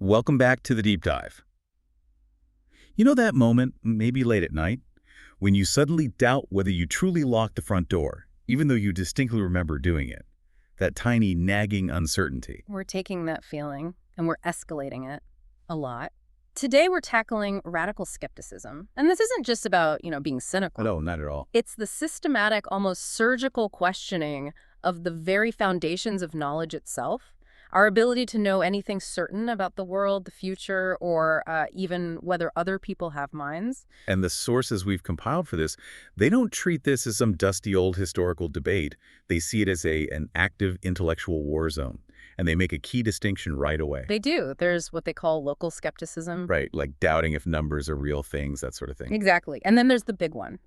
Welcome back to the deep dive. You know that moment, maybe late at night, when you suddenly doubt whether you truly locked the front door, even though you distinctly remember doing it? That tiny, nagging uncertainty. We're taking that feeling and we're escalating it a lot. Today we're tackling radical skepticism. And this isn't just about, being cynical. No, not at all. It's the systematic, almost surgical questioning of the very foundations of knowledge itself. Our ability to know anything certain about the world, the future, or even whether other people have minds. And the sources we've compiled for this, they don't treat this as some dusty old historical debate. They see it as an active intellectual war zone. And they make a key distinction right away. They do. There's what they call local skepticism. Right, like doubting if numbers are real things, that sort of thing. Exactly. And then there's the big one.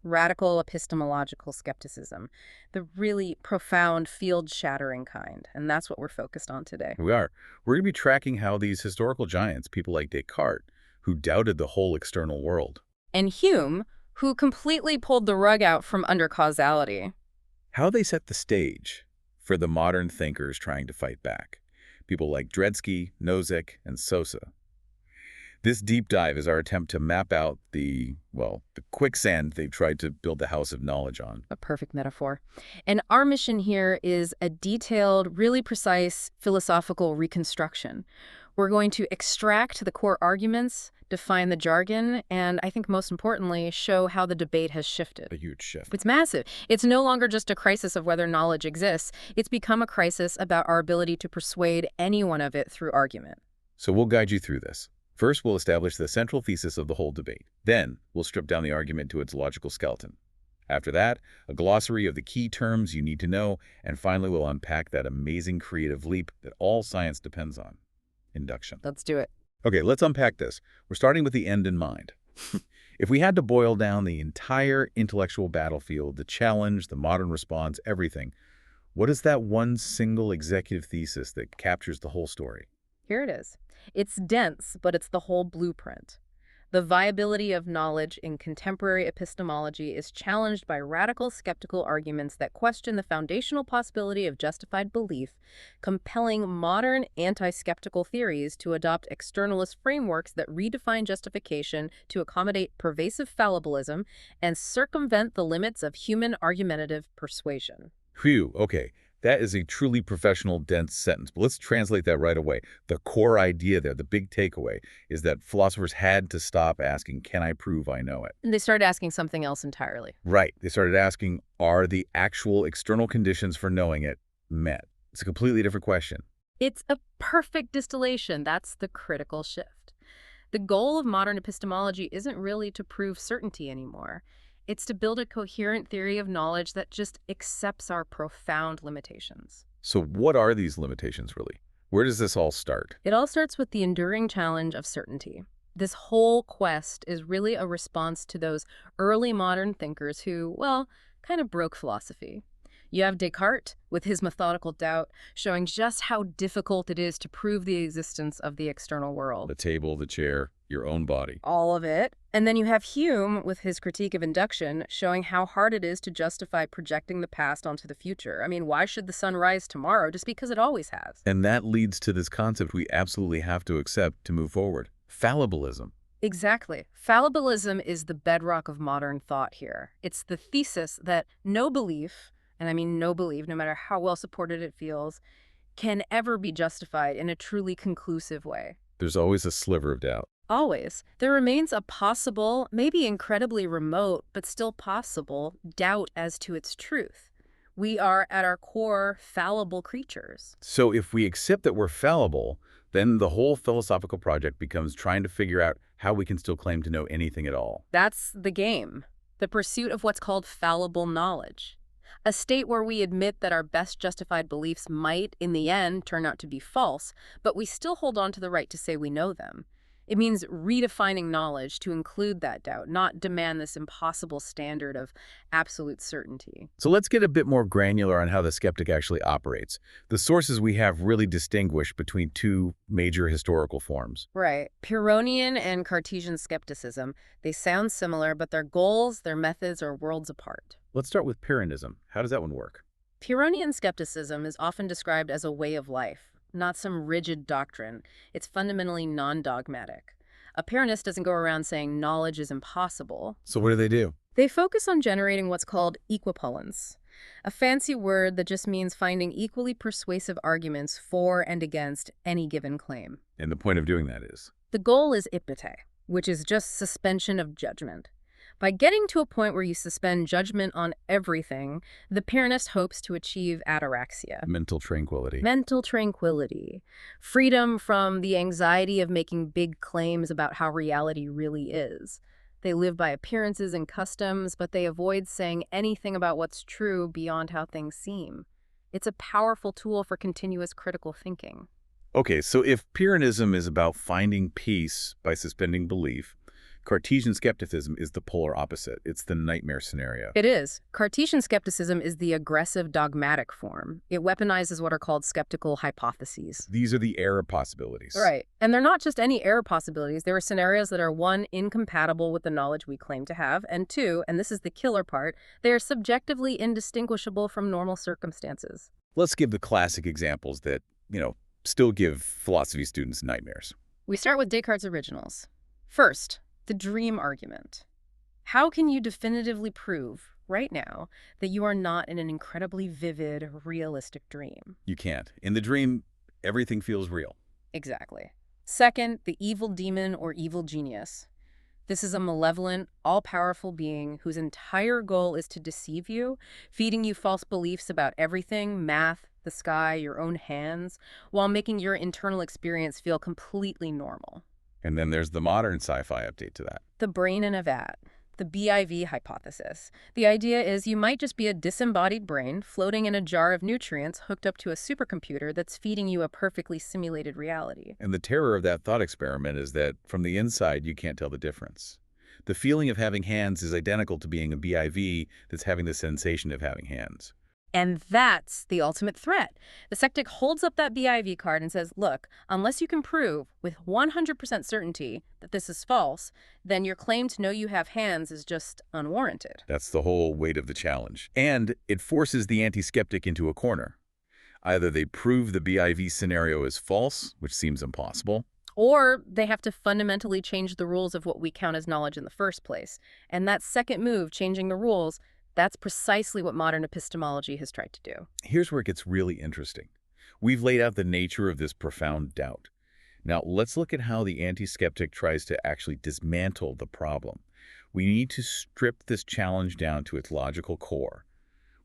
Radical epistemological skepticism, the really profound, field-shattering kind. And that's what we're focused on today. We are. We're going to be tracking how these historical giants, people like Descartes, who doubted the whole external world, And Hume, who completely pulled the rug out from under causality. how they set the stage for the modern thinkers trying to fight back. People like Dretske, Nozick, and Sosa. This deep dive is our attempt to map out the quicksand they've tried to build the house of knowledge on. A perfect metaphor. And our mission here is a detailed, really precise philosophical reconstruction. We're going to extract the core arguments, define the jargon, and I think most importantly, show how the debate has shifted. A huge shift. It's massive. It's no longer just a crisis of whether knowledge exists. It's become a crisis about our ability to persuade anyone of it through argument. So we'll guide you through this. First, we'll establish the central thesis of the whole debate. Then, we'll strip down the argument to its logical skeleton. After that, a glossary of the key terms you need to know, and finally, we'll unpack that amazing creative leap that all science depends on: induction. Let's do it. Okay, let's unpack this. We're starting with the end in mind. If we had to boil down the entire intellectual battlefield, the challenge, the modern response, everything, what is that one single executive thesis that captures the whole story? Here it is. It's dense, but it's the whole blueprint. The viability of knowledge in contemporary epistemology is challenged by radical skeptical arguments that question the foundational possibility of justified belief, compelling modern anti-skeptical theories to adopt externalist frameworks that redefine justification to accommodate pervasive fallibilism and circumvent the limits of human argumentative persuasion. Phew, okay. That is a truly professional, dense sentence. But let's translate that right away. The core idea there, the big takeaway, is that philosophers had to stop asking, can I prove I know it? And they started asking something else entirely. Right. They started asking, are the actual external conditions for knowing it met? It's a completely different question. It's a perfect distillation. That's the critical shift. The goal of modern epistemology isn't really to prove certainty anymore. It's to build a coherent theory of knowledge that just accepts our profound limitations. So what are these limitations, really? Where does this all start? It all starts with the enduring challenge of certainty. This whole quest is really a response to those early modern thinkers who, kind of broke philosophy. You have Descartes, with his methodical doubt, showing just how difficult it is to prove the existence of the external world. The table, the chair, your own body. All of it. And then you have Hume, with his critique of induction, showing how hard it is to justify projecting the past onto the future. I mean, why should the sun rise tomorrow just because it always has? And that leads to this concept we absolutely have to accept to move forward: fallibilism. Exactly. Fallibilism is the bedrock of modern thought here. It's the thesis that no belief, and I mean no belief, no matter how well supported it feels, can ever be justified in a truly conclusive way. There's always a sliver of doubt. Always. There remains a possible, maybe incredibly remote, but still possible, doubt as to its truth. We are, at our core, fallible creatures. So if we accept that we're fallible, then the whole philosophical project becomes trying to figure out how we can still claim to know anything at all. That's the game. The pursuit of what's called fallible knowledge. A state where we admit that our best justified beliefs might, in the end, turn out to be false, but we still hold on to the right to say we know them. It means redefining knowledge to include that doubt, not demand this impossible standard of absolute certainty. So let's get a bit more granular on how the skeptic actually operates. The sources we have really distinguish between two major historical forms. Right. Pyrrhonian and Cartesian skepticism, they sound similar, but their goals, their methods are worlds apart. Let's start with Pyrrhonism. How does that one work? Pyrrhonian skepticism is often described as a way of life, not some rigid doctrine. It's fundamentally non-dogmatic. A Pyrrhonist doesn't go around saying knowledge is impossible. So what do? They focus on generating what's called equipollence, a fancy word that just means finding equally persuasive arguments for and against any given claim. And the point of doing that is? The goal is ipnete, which is just suspension of judgment. By getting to a point where you suspend judgment on everything, the Pyrrhonist hopes to achieve ataraxia. Mental tranquility. Mental tranquility. Freedom from the anxiety of making big claims about how reality really is. They live by appearances and customs, but they avoid saying anything about what's true beyond how things seem. It's a powerful tool for continuous critical thinking. Okay, so if Pyrrhonism is about finding peace by suspending belief, Cartesian skepticism is the polar opposite. It's the nightmare scenario. It is. Cartesian skepticism is the aggressive dogmatic form. It weaponizes what are called skeptical hypotheses. These are the error possibilities. Right. And they're not just any error possibilities. There are scenarios that are, one, incompatible with the knowledge we claim to have, and two, and this is the killer part, they are subjectively indistinguishable from normal circumstances. Let's give the classic examples that, still give philosophy students nightmares. We start with Descartes' originals. First, the dream argument. How can you definitively prove, right now, that you are not in an incredibly vivid, realistic dream? You can't. In the dream, everything feels real. Exactly. Second, the evil demon or evil genius. This is a malevolent, all-powerful being whose entire goal is to deceive you, feeding you false beliefs about everything, math, the sky, your own hands, while making your internal experience feel completely normal. And then there's the modern sci-fi update to that. The brain in a vat, the BIV hypothesis. The idea is you might just be a disembodied brain floating in a jar of nutrients hooked up to a supercomputer that's feeding you a perfectly simulated reality. And the terror of that thought experiment is that from the inside, you can't tell the difference. The feeling of having hands is identical to being a BIV that's having the sensation of having hands. And that's the ultimate threat. The skeptic holds up that BIV card and says, look, unless you can prove with 100% certainty that this is false, then your claim to know you have hands is just unwarranted. That's the whole weight of the challenge. And it forces the anti-skeptic into a corner. Either they prove the BIV scenario is false, which seems impossible, or they have to fundamentally change the rules of what we count as knowledge in the first place. And that second move, changing the rules, that's precisely what modern epistemology has tried to do. Here's where it gets really interesting. We've laid out the nature of this profound doubt. Now, let's look at how the anti-skeptic tries to actually dismantle the problem. We need to strip this challenge down to its logical core,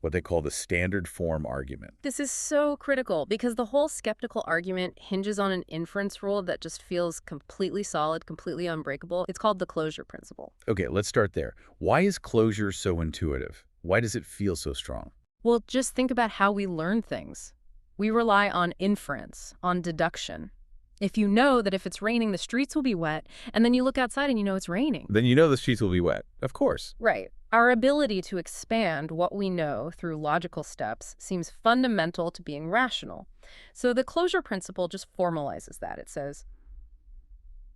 what they call the standard form argument. This is so critical because the whole skeptical argument hinges on an inference rule that just feels completely solid, completely unbreakable. It's called the closure principle. Okay, let's start there. Why is closure so intuitive? Why does it feel so strong? Well, just think about how we learn things. We rely on inference, on deduction. If you know that if it's raining, the streets will be wet, and then you look outside and you know it's raining. Then you know the streets will be wet. Of course. Right. Our ability to expand what we know through logical steps seems fundamental to being rational. So the closure principle just formalizes that. It says,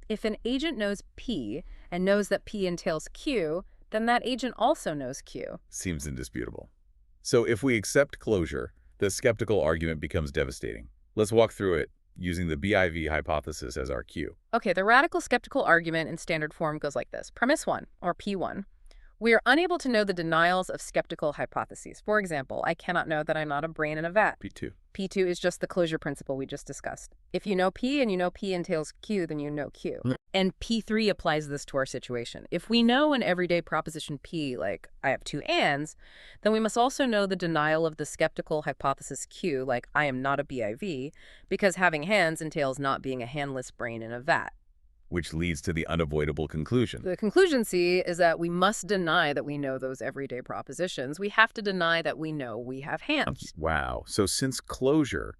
if an agent knows P and knows that P entails Q, then that agent also knows Q. Seems indisputable. So if we accept closure, the skeptical argument becomes devastating. Let's walk through it using the BIV hypothesis as our cue. Okay, the radical skeptical argument in standard form goes like this. Premise 1, or P1. We are unable to know the denials of skeptical hypotheses. For example, I cannot know that I'm not a brain in a vat. P2. P2 is just the closure principle we just discussed. If you know P and you know P entails Q, then you know Q. And P3 applies this to our situation. If we know an everyday proposition P, like I have two ands, then we must also know the denial of the skeptical hypothesis Q, like I am not a BIV, because having hands entails not being a handless brain in a vat. Which leads to the unavoidable conclusion. The conclusion, C, is that we must deny that we know those everyday propositions. We have to deny that we know we have hands. Wow. So since closure,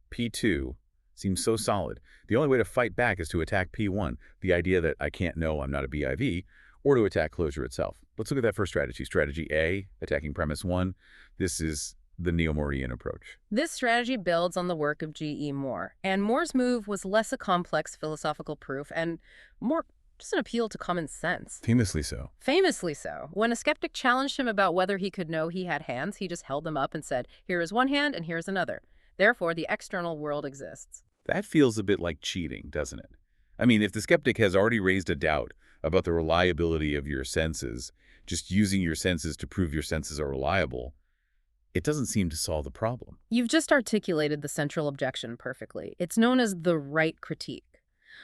P2, seems so solid, the only way to fight back is to attack P1, the idea that I can't know I'm not a BIV, or to attack closure itself. Let's look at that first strategy. Strategy A, attacking premise 1. This is the neo-Moreian approach. This strategy builds on the work of G.E. Moore, and Moore's move was less a complex philosophical proof and more just an appeal to common sense. Famously so. Famously so. When a skeptic challenged him about whether he could know he had hands, he just held them up and said, here is one hand and here is another. Therefore, the external world exists. That feels a bit like cheating, doesn't it? I mean, if the skeptic has already raised a doubt about the reliability of your senses, just using your senses to prove your senses are reliable, it doesn't seem to solve the problem. You've just articulated the central objection perfectly. It's known as the right critique.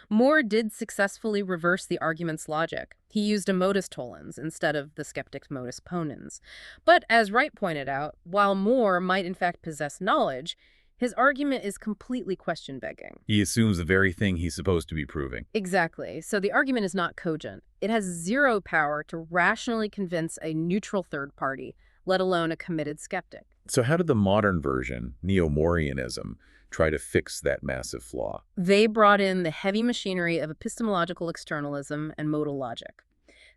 Moore did successfully reverse the argument's logic. He used a modus tollens instead of the skeptic's modus ponens. But as Wright pointed out, while Moore might in fact possess knowledge, his argument is completely question-begging. He assumes the very thing he's supposed to be proving. Exactly. So the argument is not cogent. It has zero power to rationally convince a neutral third party, let alone a committed skeptic. So how did the modern version, Neo-Moreanism, try to fix that massive flaw? They brought in the heavy machinery of epistemological externalism and modal logic.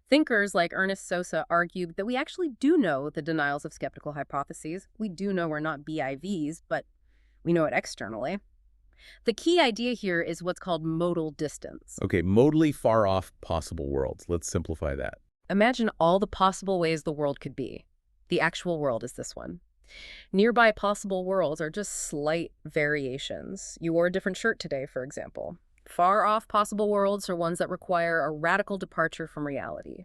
Thinkers like Ernest Sosa argued that we actually do know the denials of skeptical hypotheses. We do know we're not BIVs, but we know it externally. The key idea here is what's called modal distance. Okay, modally far off possible worlds. Let's simplify that. Imagine all the possible ways the world could be. The actual world is this one. Nearby possible worlds are just slight variations. You wore a different shirt today, for example. Far off possible worlds are ones that require a radical departure from reality.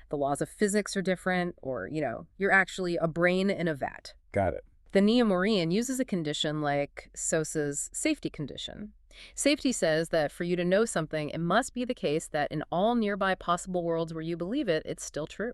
The laws of physics are different, or, you're actually a brain in a vat. Got it. The Neo-Morean uses a condition like Sosa's safety condition. Safety says that for you to know something, it must be the case that in all nearby possible worlds where you believe it, it's still true.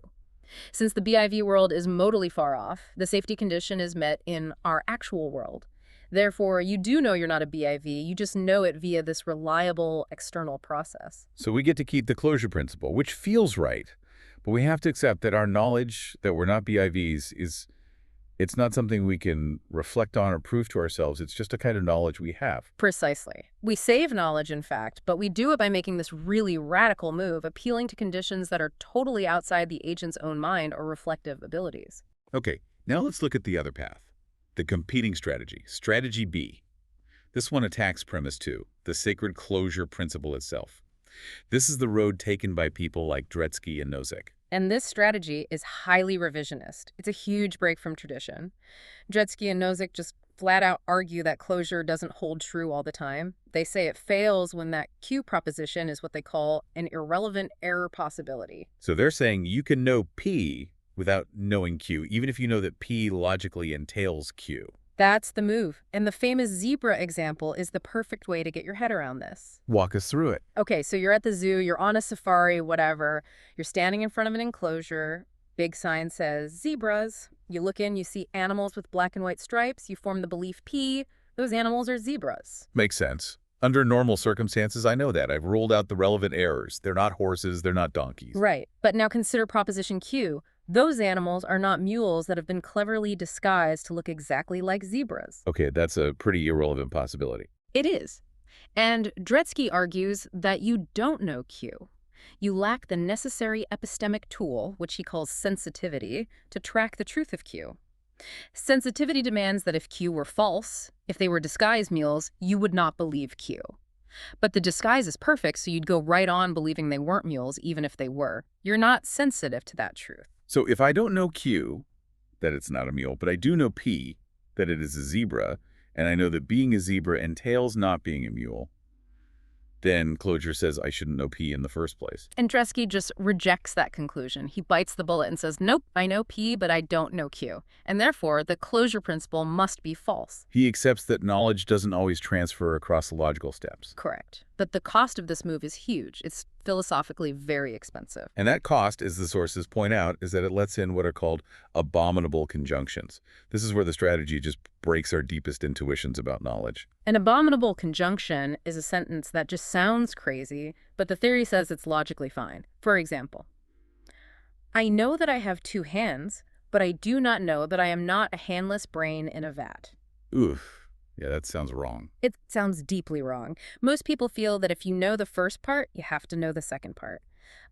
Since the BIV world is modally far off, the safety condition is met in our actual world. Therefore, you do know you're not a BIV, you just know it via this reliable external process. So we get to keep the closure principle, which feels right, but we have to accept that our knowledge that we're not BIVs it's not something we can reflect on or prove to ourselves. It's just a kind of knowledge we have. Precisely. We save knowledge, in fact, but we do it by making this really radical move, appealing to conditions that are totally outside the agent's own mind or reflective abilities. Okay, now let's look at the other path, the competing strategy, strategy B. This one attacks premise 2, the sacred closure principle itself. This is the road taken by people like Dretske and Nozick. And this strategy is highly revisionist. It's a huge break from tradition. Dretske and Nozick just flat out argue that closure doesn't hold true all the time. They say it fails when that Q proposition is what they call an irrelevant error possibility. So they're saying you can know P without knowing Q, even if you know that P logically entails Q. That's the move. And the famous zebra example is the perfect way to get your head around this. Walk us through it. Okay, so you're at the zoo, you're on a safari, whatever. You're standing in front of an enclosure. Big sign says zebras. You look in, you see animals with black and white stripes. You form the belief P. Those animals are zebras. Makes sense. Under normal circumstances, I know that. I've ruled out the relevant errors. They're not horses, they're not donkeys. Right. But now consider proposition Q. Those animals are not mules that have been cleverly disguised to look exactly like zebras. Okay, that's a pretty irrelevant possibility. It is. And Dretske argues that you don't know Q. You lack the necessary epistemic tool, which he calls sensitivity, to track the truth of Q. Sensitivity demands that if Q were false, if they were disguised mules, you would not believe Q. But the disguise is perfect, so you'd go right on believing they weren't mules, even if they were. You're not sensitive to that truth. So if I don't know Q, that it's not a mule, but I do know P, that it is a zebra, and I know that being a zebra entails not being a mule, then closure says I shouldn't know P in the first place. And Dretske just rejects that conclusion. He bites the bullet and says, nope, I know P, but I don't know Q. And therefore, the closure principle must be false. He accepts that knowledge doesn't always transfer across the logical steps. Correct. But the cost of this move is huge. It's philosophically very expensive. And that cost, as the sources point out, is that it lets in what are called abominable conjunctions. This is where the strategy just breaks our deepest intuitions about knowledge. An abominable conjunction is a sentence that just sounds crazy, but the theory says it's logically fine. For example, I know that I have 2 hands, but I do not know that I am not a handless brain in a vat. Oof. Yeah, that sounds wrong. It sounds deeply wrong. Most people feel that if you know the first part, you have to know the second part.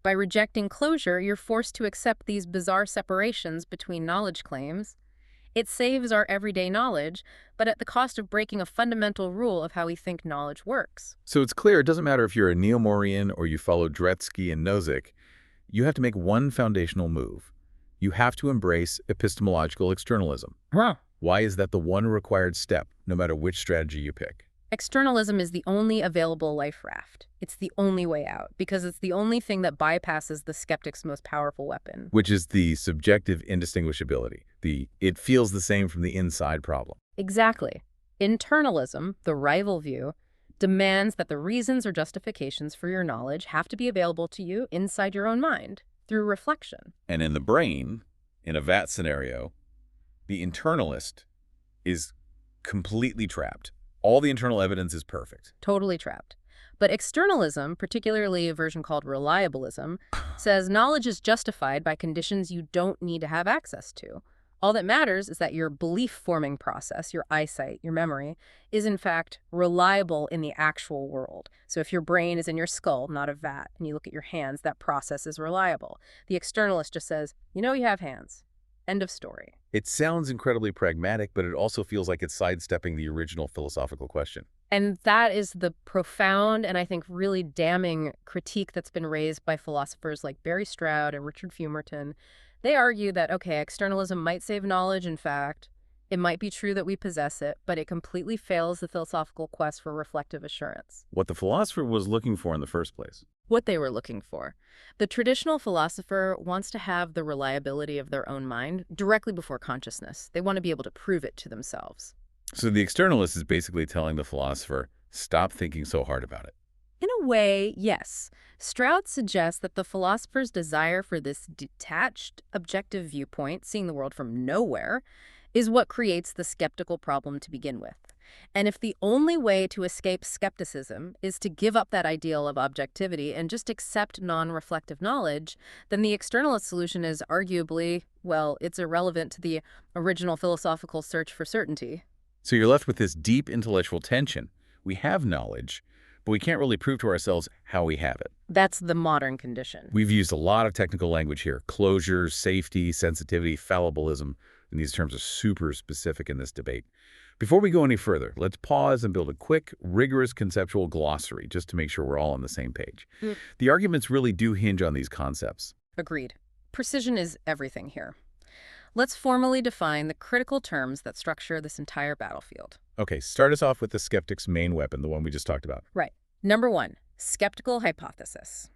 By rejecting closure, you're forced to accept these bizarre separations between knowledge claims. It saves our everyday knowledge, but at the cost of breaking a fundamental rule of how we think knowledge works. So it's clear it doesn't matter if you're a Neo-Morean or you follow Dretske and Nozick. You have to make one foundational move. You have to embrace epistemological externalism. Huh. Why is that the one required step, no matter which strategy you pick? Externalism is the only available life raft. It's the only way out, because it's the only thing that bypasses the skeptic's most powerful weapon. Which is the subjective indistinguishability, the "it feels the same from the inside" problem. Exactly. Internalism, the rival view, demands that the reasons or justifications for your knowledge have to be available to you inside your own mind, through reflection. And in the brain, in a VAT scenario, the internalist is completely trapped. All the internal evidence is perfect. Totally trapped. But externalism, particularly a version called reliabilism, says knowledge is justified by conditions you don't need to have access to. All that matters is that your belief-forming process, your eyesight, your memory, is in fact reliable in the actual world. So if your brain is in your skull, not a vat, and you look at your hands, that process is reliable. The externalist just says, you know you have hands. End of story. It sounds incredibly pragmatic, but it also feels like it's sidestepping the original philosophical question. And that is the profound and I think really damning critique that's been raised by philosophers like Barry Stroud and Richard Fumerton. They argue that, okay, externalism might save knowledge, in fact. It might be true that we possess it, but it completely fails the philosophical quest for reflective assurance. What the philosopher was looking for in the first place. What they were looking for. The traditional philosopher wants to have the reliability of their own mind directly before consciousness. They want to be able to prove it to themselves. So the externalist is basically telling the philosopher, stop thinking so hard about it. In a way, yes. Stroud suggests that the philosopher's desire for this detached, objective viewpoint, seeing the world from nowhere, is what creates the skeptical problem to begin with. And if the only way to escape skepticism is to give up that ideal of objectivity and just accept non-reflective knowledge, then the externalist solution is arguably, well, it's irrelevant to the original philosophical search for certainty. So you're left with this deep intellectual tension. We have knowledge, but we can't really prove to ourselves how we have it. That's the modern condition. We've used a lot of technical language here. Closure, safety, sensitivity, fallibilism. And these terms are super specific in this debate. Before we go any further, let's pause and build a quick, rigorous conceptual glossary just to make sure we're all on the same page. The arguments really do hinge on these concepts. Agreed. Precision is everything here. Let's formally define the critical terms that structure this entire battlefield. Okay, start us off with the skeptic's main weapon, the one we just talked about. Right. Number 1, skeptical hypothesis.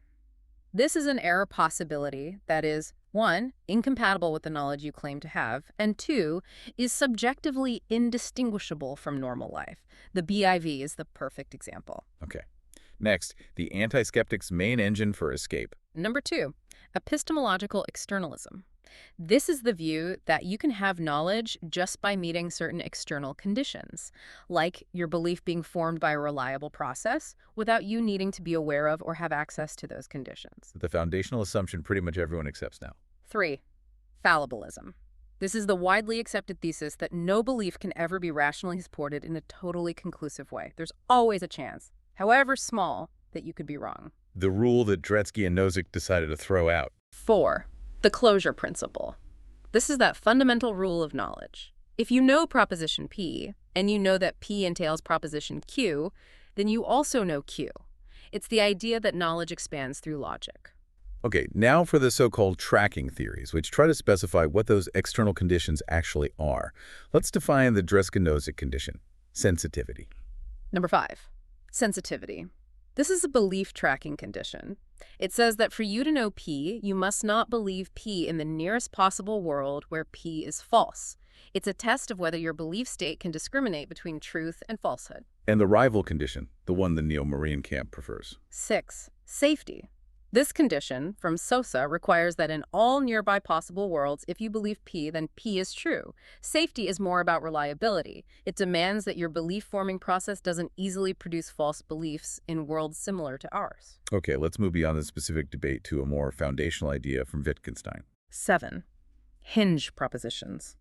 This is an error possibility that is, 1, incompatible with the knowledge you claim to have, and 2, is subjectively indistinguishable from normal life. The BIV is the perfect example. Okay. Next, the anti-skeptic's main engine for escape. Number 2, epistemological externalism. This is the view that you can have knowledge just by meeting certain external conditions, like your belief being formed by a reliable process without you needing to be aware of or have access to those conditions. The foundational assumption pretty much everyone accepts now. 3, fallibilism. This is the widely accepted thesis that no belief can ever be rationally supported in a totally conclusive way. There's always a chance, however small, that you could be wrong. The rule that Dretske and Nozick decided to throw out. 4, the closure principle. This is that fundamental rule of knowledge. If you know proposition P, and you know that P entails proposition Q, then you also know Q. It's the idea that knowledge expands through logic. Okay, now for the so-called tracking theories, which try to specify what those external conditions actually are. Let's define the Dretske-Nozick condition, sensitivity. Number 5, sensitivity. This is a belief tracking condition. It says that for you to know P, you must not believe P in the nearest possible world where P is false. It's a test of whether your belief state can discriminate between truth and falsehood. And the rival condition, the one the Neo-Marian camp prefers. 6, safety. This condition, from Sosa, requires that in all nearby possible worlds, if you believe P, then P is true. Safety is more about reliability. It demands that your belief-forming process doesn't easily produce false beliefs in worlds similar to ours. Okay, let's move beyond the specific debate to a more foundational idea from Wittgenstein. 7, hinge propositions.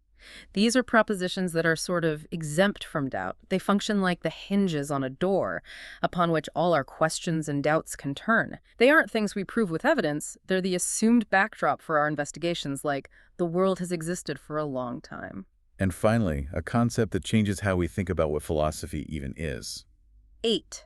These are propositions that are sort of exempt from doubt. They function like the hinges on a door upon which all our questions and doubts can turn. They aren't things we prove with evidence. They're the assumed backdrop for our investigations, like the world has existed for a long time. And finally, a concept that changes how we think about what philosophy even is. 8,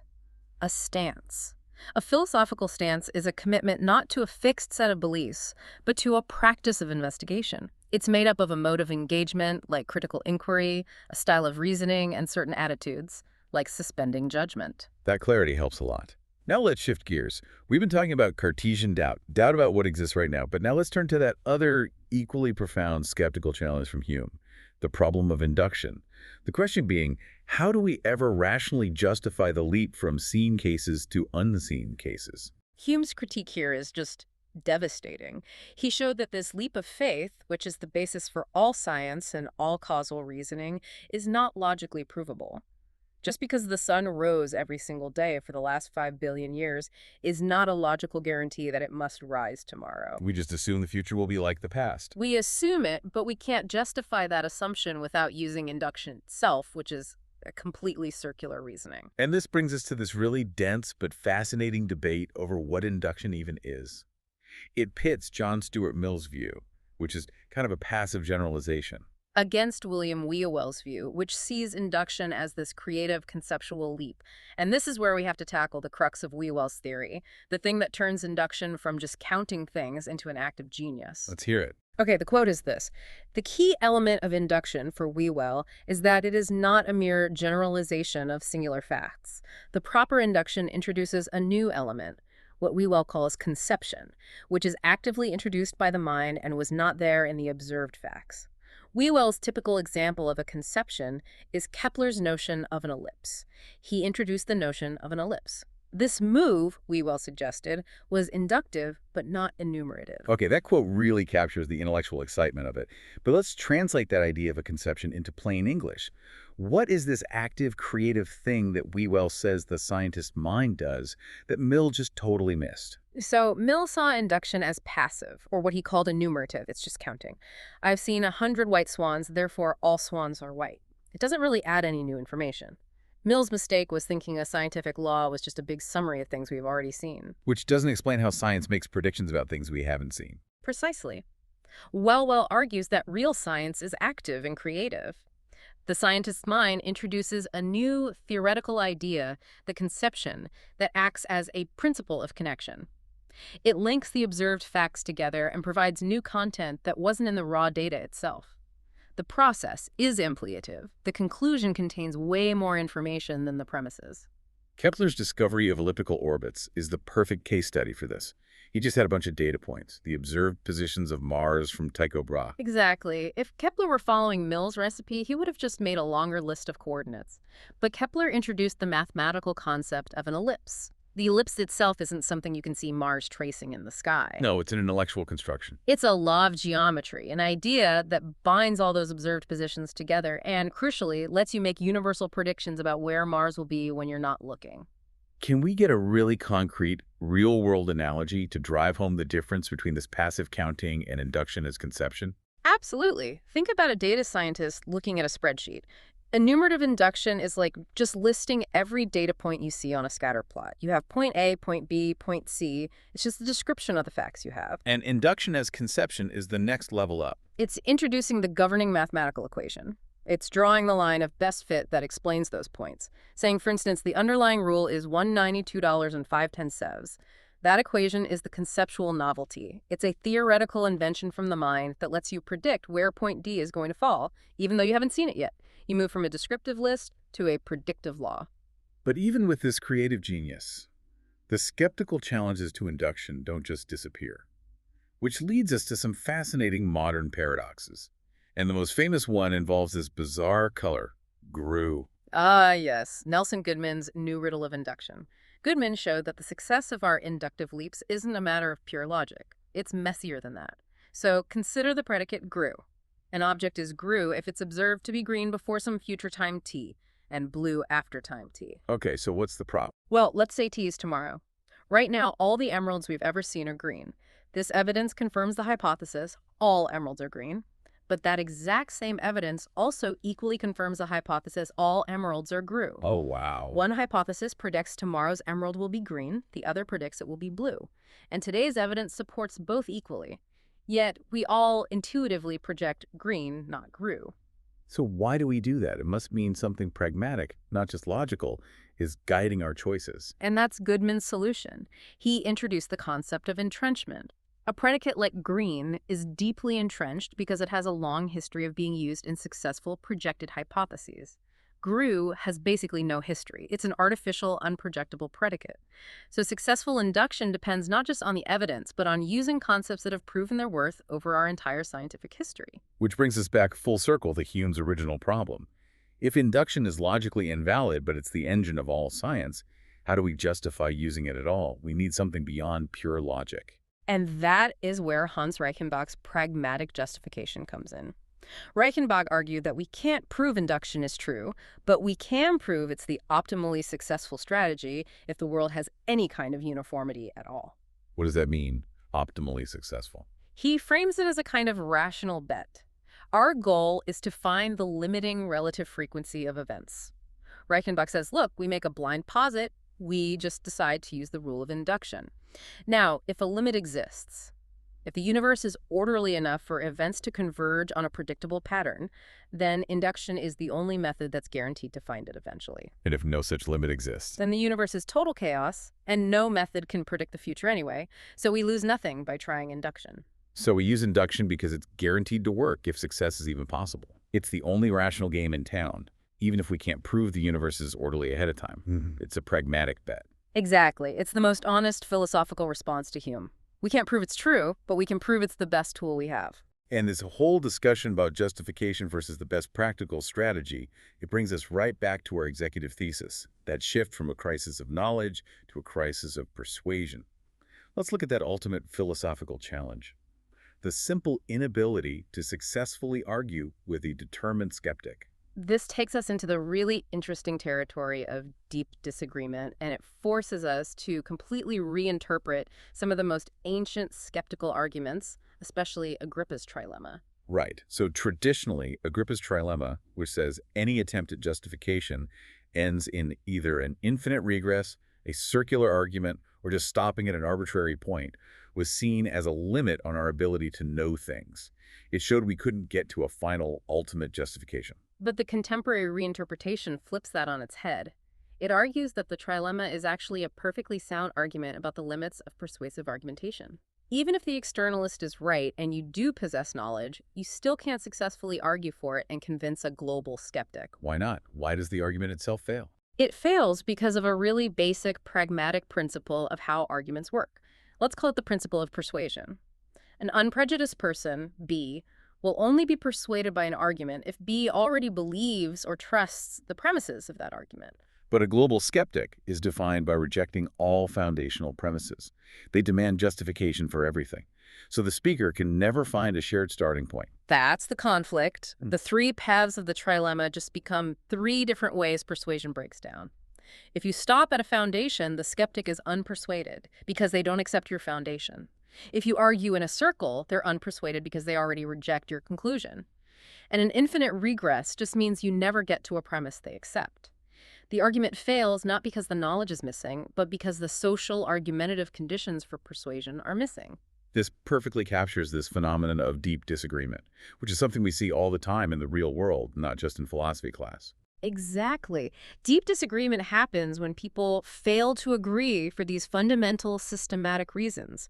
a stance. A philosophical stance is a commitment not to a fixed set of beliefs, but to a practice of investigation. It's made up of a mode of engagement, like critical inquiry, a style of reasoning, and certain attitudes, like suspending judgment. That clarity helps a lot. Now let's shift gears. We've been talking about Cartesian doubt about what exists right now, but now let's turn to that other equally profound skeptical challenge from Hume, the problem of induction. The question being, how do we ever rationally justify the leap from seen cases to unseen cases? Hume's critique here is just devastating. He showed that this leap of faith, which is the basis for all science and all causal reasoning, is not logically provable. Just because the sun rose every single day for the last 5 billion years is not a logical guarantee that it must rise tomorrow. We just assume the future will be like the past. We assume it, but we can't justify that assumption without using induction itself, which is a completely circular reasoning. And this brings us to this really dense but fascinating debate over what induction even is. It pits John Stuart Mill's view, which is kind of a passive generalization, Against William Whewell's view, which sees induction as this creative conceptual leap. And this is where we have to tackle the crux of Whewell's theory, the thing that turns induction from just counting things into an act of genius. Let's hear it. Okay, the quote is this: "The key element of induction for Whewell is that it is not a mere generalization of singular facts. The proper induction introduces a new element, what Whewell calls conception, which is actively introduced by the mind and was not there in the observed facts." Whewell's typical example of a conception is Kepler's notion of an ellipse. He introduced the notion of an ellipse. This move, Whewell suggested, was inductive but not enumerative. Okay, that quote really captures the intellectual excitement of it. But let's translate that idea of a conception into plain English. What is this active, creative thing that Whewell says the scientist mind does that Mill just totally missed? So Mill saw induction as passive, or what he called enumerative. It's just counting. I've seen 100 white swans, therefore all swans are white. It doesn't really add any new information. Mill's mistake was thinking a scientific law was just a big summary of things we've already seen. Which doesn't explain how science makes predictions about things we haven't seen. Precisely. Wellwell argues that real science is active and creative. The scientist's mind introduces a new theoretical idea, the conception, that acts as a principle of connection. It links the observed facts together and provides new content that wasn't in the raw data itself. The process is impleative. The conclusion contains way more information than the premises. Kepler's discovery of elliptical orbits is the perfect case study for this. He just had a bunch of data points, the observed positions of Mars from Tycho Brahe. Exactly. If Kepler were following Mill's recipe, he would have just made a longer list of coordinates. But Kepler introduced the mathematical concept of an ellipse. The ellipse itself isn't something you can see Mars tracing in the sky. No, it's an intellectual construction. It's a law of geometry, an idea that binds all those observed positions together and, crucially, lets you make universal predictions about where Mars will be when you're not looking. Can we get a really concrete, real-world analogy to drive home the difference between this passive counting and induction as conception? Absolutely. Think about a data scientist looking at a spreadsheet. Enumerative induction is like just listing every data point you see on a scatter plot. You have point A, point B, point C. It's just the description of the facts you have. And induction as conception is the next level up. It's introducing the governing mathematical equation. It's drawing the line of best fit that explains those points, saying, for instance, the underlying rule is $192.05. That equation is the conceptual novelty. It's a theoretical invention from the mind that lets you predict where point D is going to fall, even though you haven't seen it yet. You move from a descriptive list to a predictive law. But even with this creative genius, the skeptical challenges to induction don't just disappear. Which leads us to some fascinating modern paradoxes. And the most famous one involves this bizarre color, grue. Ah, yes, Nelson Goodman's new riddle of induction. Goodman showed that the success of our inductive leaps isn't a matter of pure logic. It's messier than that. So consider the predicate grue. An object is grue if it's observed to be green before some future time t, and blue after time t. Okay, so what's the prop? Well, let's say t is tomorrow. Right now, all the emeralds we've ever seen are green. This evidence confirms the hypothesis, all emeralds are green. But that exact same evidence also equally confirms the hypothesis, all emeralds are grue. Oh, wow. One hypothesis predicts tomorrow's emerald will be green, the other predicts it will be blue. And today's evidence supports both equally. Yet, we all intuitively project green, not grue. So why do we do that? It must mean something pragmatic, not just logical, is guiding our choices. And that's Goodman's solution. He introduced the concept of entrenchment. A predicate like green is deeply entrenched because it has a long history of being used in successful projected hypotheses. GRU has basically no history. It's an artificial, unprojectable predicate. So successful induction depends not just on the evidence, but on using concepts that have proven their worth over our entire scientific history. Which brings us back full circle to Hume's original problem. If induction is logically invalid, but it's the engine of all science, how do we justify using it at all? We need something beyond pure logic. And that is where Hans Reichenbach's pragmatic justification comes in. Reichenbach argued that we can't prove induction is true, but we can prove it's the optimally successful strategy if the world has any kind of uniformity at all. What does that mean, optimally successful? He frames it as a kind of rational bet. Our goal is to find the limiting relative frequency of events. Reichenbach says, look, we make a blind posit, we just decide to use the rule of induction. Now, if a limit exists, if the universe is orderly enough for events to converge on a predictable pattern, then induction is the only method that's guaranteed to find it eventually. And if no such limit exists? Then the universe is total chaos, and no method can predict the future anyway, so we lose nothing by trying induction. So we use induction because it's guaranteed to work if success is even possible. It's the only rational game in town, even if we can't prove the universe is orderly ahead of time. It's a pragmatic bet. Exactly. It's the most honest philosophical response to Hume. We can't prove it's true, but we can prove it's the best tool we have. And this whole discussion about justification versus the best practical strategy, it brings us right back to our executive thesis, that shift from a crisis of knowledge to a crisis of persuasion. Let's look at that ultimate philosophical challenge. The simple inability to successfully argue with a determined skeptic. This takes us into the really interesting territory of deep disagreement, and it forces us to completely reinterpret some of the most ancient skeptical arguments, especially Agrippa's trilemma. Right. So traditionally, Agrippa's trilemma, which says any attempt at justification ends in either an infinite regress, a circular argument, or just stopping at an arbitrary point, was seen as a limit on our ability to know things. It showed we couldn't get to a final, ultimate justification. But the contemporary reinterpretation flips that on its head. It argues that the trilemma is actually a perfectly sound argument about the limits of persuasive argumentation. Even if the externalist is right and you do possess knowledge, you still can't successfully argue for it and convince a global skeptic. Why not? Why does the argument itself fail? It fails because of a really basic pragmatic principle of how arguments work. Let's call it the principle of persuasion. An unprejudiced person, B, will only be persuaded by an argument if B already believes or trusts the premises of that argument. But a global skeptic is defined by rejecting all foundational premises. They demand justification for everything. So the speaker can never find a shared starting point. That's the conflict. The three paths of the trilemma just become three different ways persuasion breaks down. If you stop at a foundation, the skeptic is unpersuaded because they don't accept your foundation. If you argue in a circle, they're unpersuaded because they already reject your conclusion. And an infinite regress just means you never get to a premise they accept. The argument fails not because the knowledge is missing, but because the social argumentative conditions for persuasion are missing. This perfectly captures this phenomenon of deep disagreement, which is something we see all the time in the real world, not just in philosophy class. Exactly. Deep disagreement happens when people fail to agree for these fundamental systematic reasons.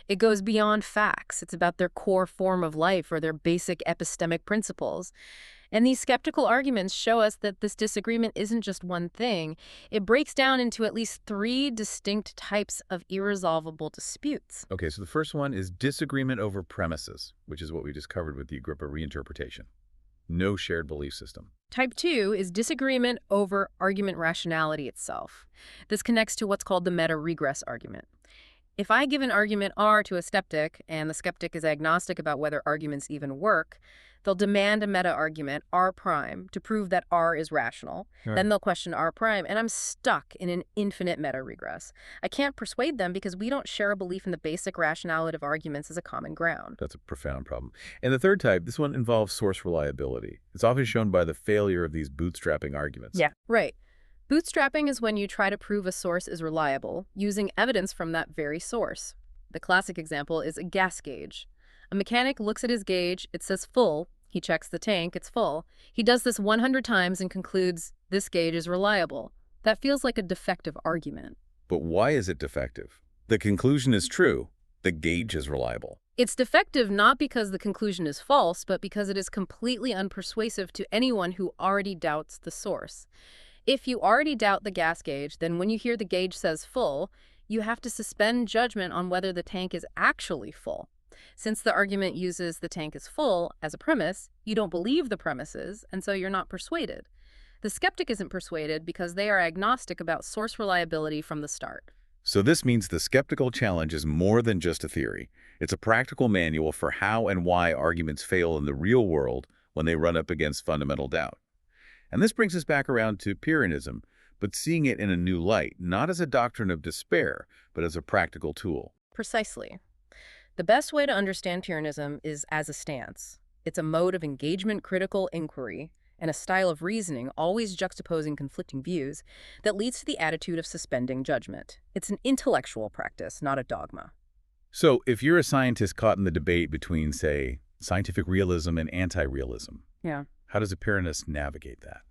It goes beyond facts. It's about their core form of life or their basic epistemic principles. And these skeptical arguments show us that this disagreement isn't just one thing. It breaks down into at least three distinct types of irresolvable disputes. Okay, so the first one is disagreement over premises, which is what we just covered with the Agrippa reinterpretation. No shared belief system. Type 2 is disagreement over argument rationality itself. This connects to what's called the meta-regress argument. If I give an argument R to a skeptic, and the skeptic is agnostic about whether arguments even work, they'll demand a meta-argument, R prime, to prove that R is rational. Right. Then they'll question R prime, and I'm stuck in an infinite meta-regress. I can't persuade them because we don't share a belief in the basic rationality of arguments as a common ground. That's a profound problem. And the third type, this one involves source reliability. It's often shown by the failure of these bootstrapping arguments. Yeah, right. Bootstrapping is when you try to prove a source is reliable using evidence from that very source. The classic example is a gas gauge. A mechanic looks at his gauge, it says full. He checks the tank, it's full. He does this 100 times and concludes, this gauge is reliable. That feels like a defective argument. But why is it defective? The conclusion is true, The gauge is reliable. It's defective not because the conclusion is false, but because it is completely unpersuasive to anyone who already doubts the source. If you already doubt the gas gauge, then when you hear the gauge says full, you have to suspend judgment on whether the tank is actually full. Since the argument uses the tank is full as a premise, you don't believe the premises, and so you're not persuaded. The skeptic isn't persuaded because they are agnostic about source reliability from the start. So this means the skeptical challenge is more than just a theory. It's a practical manual for how and why arguments fail in the real world when they run up against fundamental doubt. And this brings us back around to Pyrrhonism, but seeing it in a new light, not as a doctrine of despair, but as a practical tool. Precisely. The best way to understand Pyrrhonism is as a stance. It's a mode of engagement critical inquiry and a style of reasoning always juxtaposing conflicting views that leads to the attitude of suspending judgment. It's an intellectual practice, not a dogma. So if you're a scientist caught in the debate between, say, scientific realism and anti-realism, Yeah. how does a Pyrrhonist navigate that?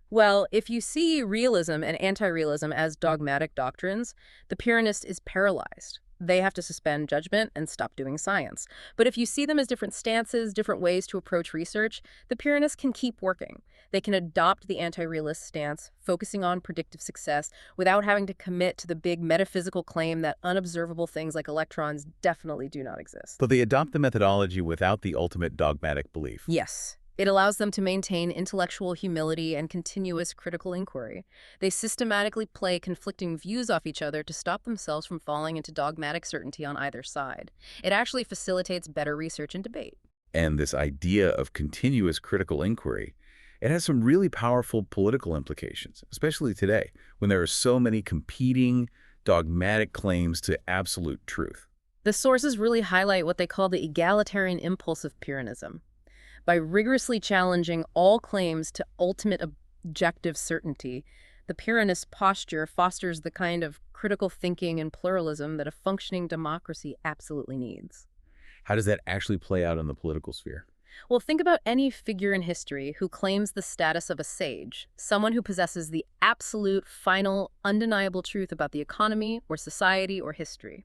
Well, if you see realism and anti-realism as dogmatic doctrines, the Pyrrhonist is paralyzed. They have to suspend judgment and stop doing science. But if you see them as different stances, different ways to approach research, the Pyrrhonists can keep working. They can adopt the anti-realist stance, focusing on predictive success, without having to commit to the big metaphysical claim that unobservable things like electrons definitely do not exist. So they adopt the methodology without the ultimate dogmatic belief. Yes. It allows them to maintain intellectual humility and continuous critical inquiry. They systematically play conflicting views off each other to stop themselves from falling into dogmatic certainty on either side. It actually facilitates better research and debate. And this idea of continuous critical inquiry, it has some really powerful political implications, especially today, when there are so many competing dogmatic claims to absolute truth. The sources really highlight what they call the egalitarian impulse of Pyrrhonism. By rigorously challenging all claims to ultimate objective certainty, the Pyrrhonist posture fosters the kind of critical thinking and pluralism that a functioning democracy absolutely needs. How does that actually play out in the political sphere? Well, think about any figure in history who claims the status of a sage, someone who possesses the absolute, final, undeniable truth about the economy or society or history.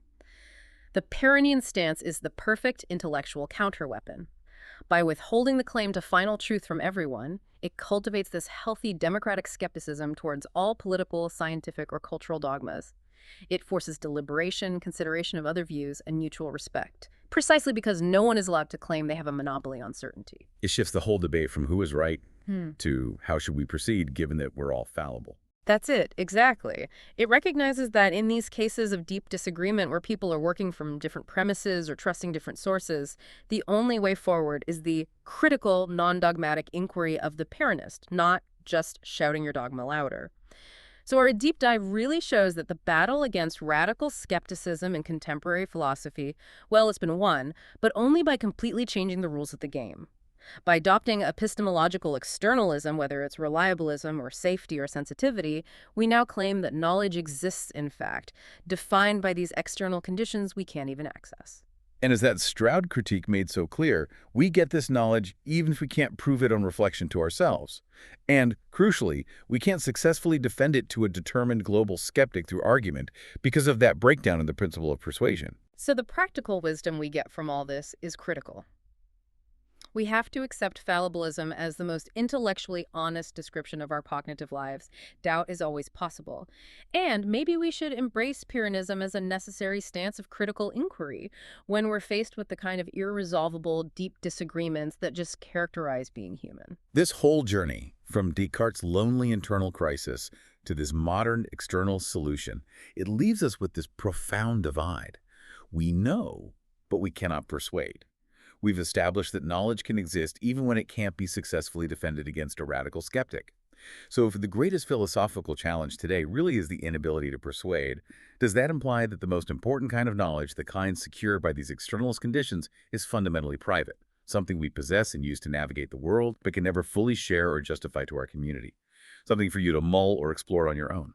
The Pyrrhonian stance is the perfect intellectual counterweapon. By withholding the claim to final truth from everyone, it cultivates this healthy democratic skepticism towards all political, scientific, or cultural dogmas. It forces deliberation, consideration of other views, and mutual respect, precisely because no one is allowed to claim they have a monopoly on certainty. It shifts the whole debate from who is right to how should we proceed given that we're all fallible. That's it, exactly. It recognizes that in these cases of deep disagreement where people are working from different premises or trusting different sources, the only way forward is the critical, non-dogmatic inquiry of the Pyrrhonist, not just shouting your dogma louder. So our deep dive really shows that the battle against radical skepticism in contemporary philosophy, well, it's been won, but only by completely changing the rules of the game. By adopting epistemological externalism, whether it's reliabilism or safety or sensitivity, we now claim that knowledge exists, in fact, defined by these external conditions we can't even access. And as that Stroud critique made so clear, we get this knowledge even if we can't prove it on reflection to ourselves. And, crucially, we can't successfully defend it to a determined global skeptic through argument because of that breakdown in the principle of persuasion. So the practical wisdom we get from all this is critical. We have to accept fallibilism as the most intellectually honest description of our cognitive lives. Doubt is always possible. And maybe we should embrace Pyrrhonism as a necessary stance of critical inquiry when we're faced with the kind of irresolvable, deep disagreements that just characterize being human. This whole journey, from Descartes' lonely internal crisis to this modern external solution, it leaves us with this profound divide. We know, but we cannot persuade. We've established that knowledge can exist even when it can't be successfully defended against a radical skeptic. So if the greatest philosophical challenge today really is the inability to persuade, does that imply that the most important kind of knowledge, the kind secured by these externalist conditions, is fundamentally private, something we possess and use to navigate the world, but can never fully share or justify to our community? Something for you to mull or explore on your own.